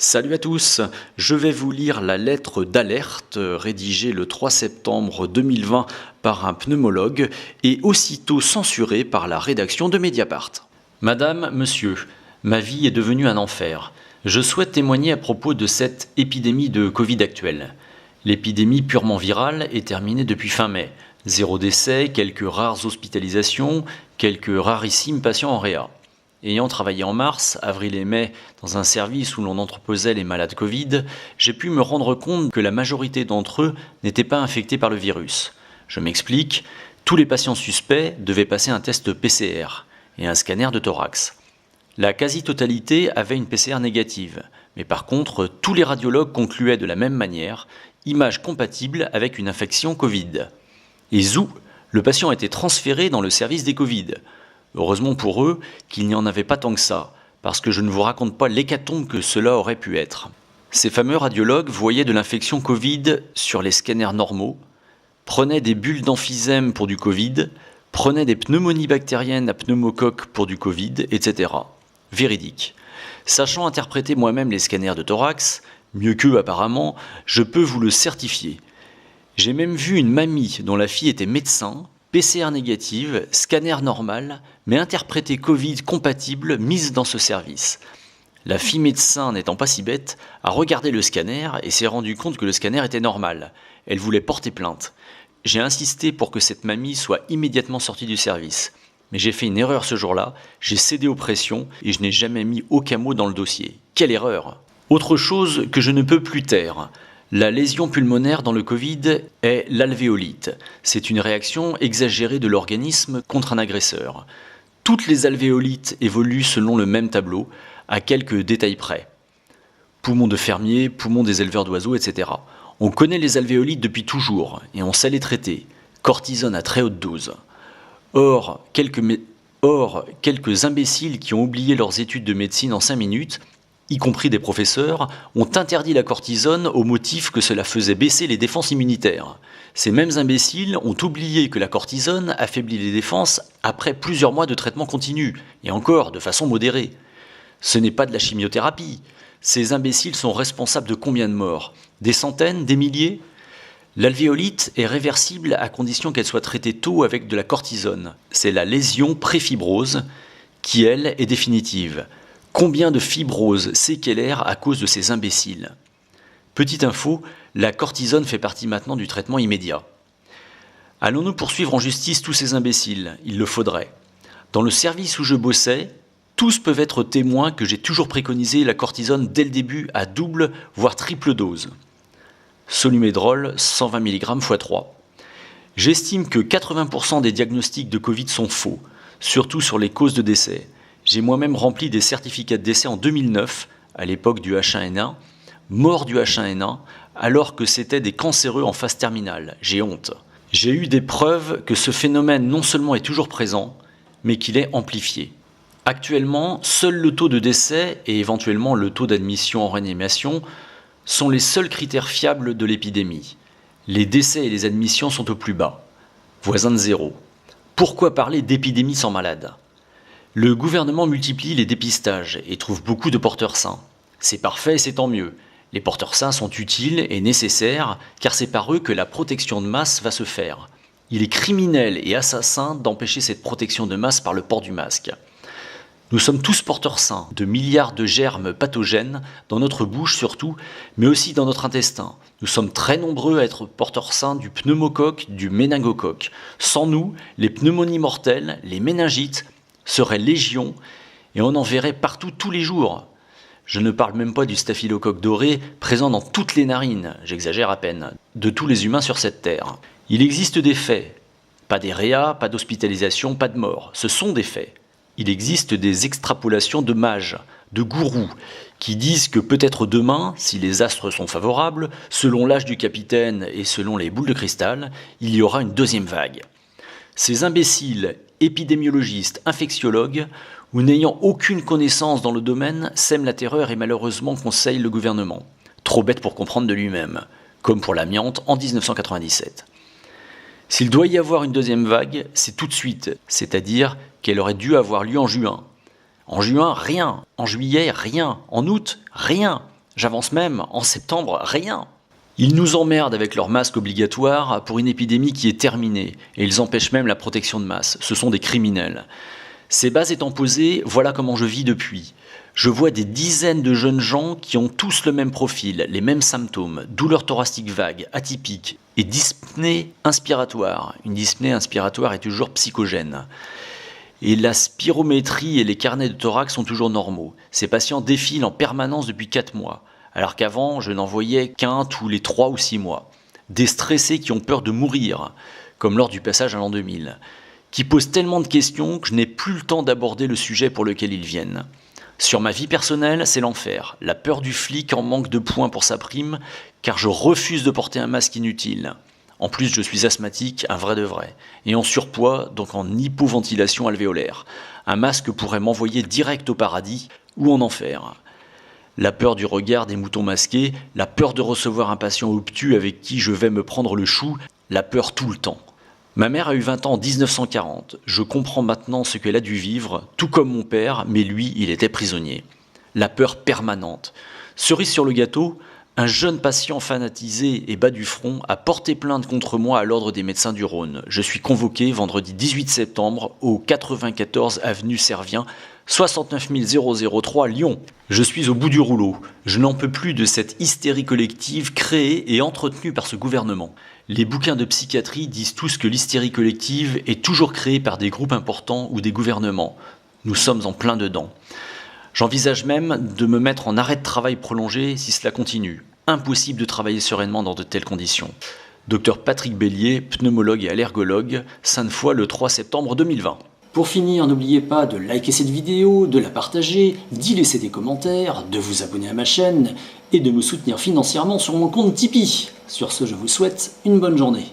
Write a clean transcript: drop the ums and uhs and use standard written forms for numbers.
Salut à tous, je vais vous lire la lettre d'alerte rédigée le 3 septembre 2020 par un pneumologue et aussitôt censurée par la rédaction de Mediapart. Madame, monsieur, ma vie est devenue un enfer. Je souhaite témoigner à propos de cette épidémie de Covid actuelle. L'épidémie purement virale est terminée depuis fin mai. 0 décès, quelques rares hospitalisations, quelques rarissimes patients en réa. Ayant travaillé en mars, avril et mai dans un service où l'on entreposait les malades Covid, j'ai pu me rendre compte que la majorité d'entre eux n'étaient pas infectés par le virus. Je m'explique, tous les patients suspects devaient passer un test PCR et un scanner de thorax. La quasi-totalité avait une PCR négative, mais par contre, tous les radiologues concluaient de la même manière, image compatible avec une infection Covid. Et zou, le patient était transféré dans le service des Covid. Heureusement pour eux qu'il n'y en avait pas tant que ça, parce que je ne vous raconte pas l'hécatombe que cela aurait pu être. Ces fameux radiologues voyaient de l'infection Covid sur les scanners normaux, prenaient des bulles d'emphysème pour du Covid, prenaient des pneumonies bactériennes à pneumocoque pour du Covid, etc. Véridique. Sachant interpréter moi-même les scanners de thorax, mieux qu'eux apparemment, je peux vous le certifier. J'ai même vu une mamie dont la fille était médecin, PCR négative, scanner normal, mais interprété Covid compatible, mise dans ce service. La fille médecin, n'étant pas si bête, a regardé le scanner et s'est rendue compte que le scanner était normal. Elle voulait porter plainte. J'ai insisté pour que cette mamie soit immédiatement sortie du service. Mais j'ai fait une erreur ce jour-là, j'ai cédé aux pressions et je n'ai jamais mis aucun mot dans le dossier. Quelle erreur! Autre chose que je ne peux plus taire. La lésion pulmonaire dans le Covid est l'alvéolite. C'est une réaction exagérée de l'organisme contre un agresseur. Toutes les alvéolites évoluent selon le même tableau, à quelques détails près. Poumons de fermiers, poumons des éleveurs d'oiseaux, etc. On connaît les alvéolites depuis toujours et on sait les traiter. Cortisone à très haute dose. Or, quelques imbéciles qui ont oublié leurs études de médecine en 5 minutes, y compris des professeurs, ont interdit la cortisone au motif que cela faisait baisser les défenses immunitaires. Ces mêmes imbéciles ont oublié que la cortisone affaiblit les défenses après plusieurs mois de traitement continu, et encore de façon modérée. Ce n'est pas de la chimiothérapie. Ces imbéciles sont responsables de combien de morts? Des centaines? Des milliers? L'alvéolite est réversible à condition qu'elle soit traitée tôt avec de la cortisone. C'est la lésion préfibrose qui, elle, est définitive. Combien de fibroses séquelaires à cause de ces imbéciles? Petite info, la cortisone fait partie maintenant du traitement immédiat. Allons-nous poursuivre en justice tous ces imbéciles? Il le faudrait. Dans le service où je bossais, tous peuvent être témoins que j'ai toujours préconisé la cortisone dès le début à double, voire triple dose. Solumédrol, 120 mg x 3. J'estime que 80% des diagnostics de Covid sont faux, surtout sur les causes de décès. J'ai moi-même rempli des certificats de décès en 2009, à l'époque du H1N1, mort du H1N1, alors que c'était des cancéreux en phase terminale. J'ai honte. J'ai eu des preuves que ce phénomène non seulement est toujours présent, mais qu'il est amplifié. Actuellement, seul le taux de décès et éventuellement le taux d'admission en réanimation sont les seuls critères fiables de l'épidémie. Les décès et les admissions sont au plus bas, voisins de zéro. Pourquoi parler d'épidémie sans malade ? Le gouvernement multiplie les dépistages et trouve beaucoup de porteurs sains. C'est parfait et c'est tant mieux. Les porteurs sains sont utiles et nécessaires car c'est par eux que la protection de masse va se faire. Il est criminel et assassin d'empêcher cette protection de masse par le port du masque. Nous sommes tous porteurs sains de milliards de germes pathogènes, dans notre bouche surtout, mais aussi dans notre intestin. Nous sommes très nombreux à être porteurs sains du pneumocoque, du méningocoque. Sans nous, les pneumonies mortelles, les méningites, seraient légion et on en verrait partout tous les jours. Je ne parle même pas du staphylocoque doré présent dans toutes les narines, j'exagère à peine, de tous les humains sur cette terre. Il existe des faits, pas des réas, pas d'hospitalisation, pas de mort, ce sont des faits. Il existe des extrapolations de mages, de gourous, qui disent que peut-être demain, si les astres sont favorables, selon l'âge du capitaine et selon les boules de cristal, il y aura une deuxième vague. Ces imbéciles, épidémiologistes, infectiologues, ou n'ayant aucune connaissance dans le domaine, sèment la terreur et malheureusement conseillent le gouvernement. Trop bête pour comprendre de lui-même, comme pour l'amiante en 1997. S'il doit y avoir une deuxième vague, c'est tout de suite, c'est-à-dire qu'elle aurait dû avoir lieu en juin. En juin, rien. En juillet, rien. En août, rien. J'avance même, en septembre, rien. Ils nous emmerdent avec leur masque obligatoire pour une épidémie qui est terminée, et ils empêchent même la protection de masse. Ce sont des criminels. Ces bases étant posées, voilà comment je vis depuis. Je vois des dizaines de jeunes gens qui ont tous le même profil, les mêmes symptômes, douleurs thoraciques vagues, atypiques, et dyspnée inspiratoire. Une dyspnée inspiratoire est toujours psychogène. Et la spirométrie et les carnets de thorax sont toujours normaux. Ces patients défilent en permanence depuis 4 mois, alors qu'avant, je n'en voyais qu'un tous les 3 ou 6 mois. Des stressés qui ont peur de mourir, comme lors du passage à l'an 2000, qui posent tellement de questions que je n'ai plus le temps d'aborder le sujet pour lequel ils viennent. Sur ma vie personnelle, c'est l'enfer. La peur du flic en manque de points pour sa prime, car je refuse de porter un masque inutile. En plus, je suis asthmatique, un vrai de vrai, et en surpoids, donc en hypoventilation alvéolaire. Un masque pourrait m'envoyer direct au paradis ou en enfer. La peur du regard des moutons masqués, la peur de recevoir un patient obtus avec qui je vais me prendre le chou, la peur tout le temps. Ma mère a eu 20 ans en 1940. Je comprends maintenant ce qu'elle a dû vivre, tout comme mon père, mais lui, il était prisonnier. La peur permanente. Cerise sur le gâteau, un jeune patient fanatisé et bas du front a porté plainte contre moi à l'ordre des médecins du Rhône. Je suis convoqué vendredi 18 septembre au 94 avenue Servien, 69 003 Lyon. Je suis au bout du rouleau. Je n'en peux plus de cette hystérie collective créée et entretenue par ce gouvernement. Les bouquins de psychiatrie disent tous que l'hystérie collective est toujours créée par des groupes importants ou des gouvernements. Nous sommes en plein dedans. J'envisage même de me mettre en arrêt de travail prolongé si cela continue. Impossible de travailler sereinement dans de telles conditions. Docteur Patrick Bélier, pneumologue et allergologue, Sainte-Foy le 3 septembre 2020. Pour finir, n'oubliez pas de liker cette vidéo, de la partager, d'y laisser des commentaires, de vous abonner à ma chaîne et de me soutenir financièrement sur mon compte Tipeee. Sur ce, je vous souhaite une bonne journée.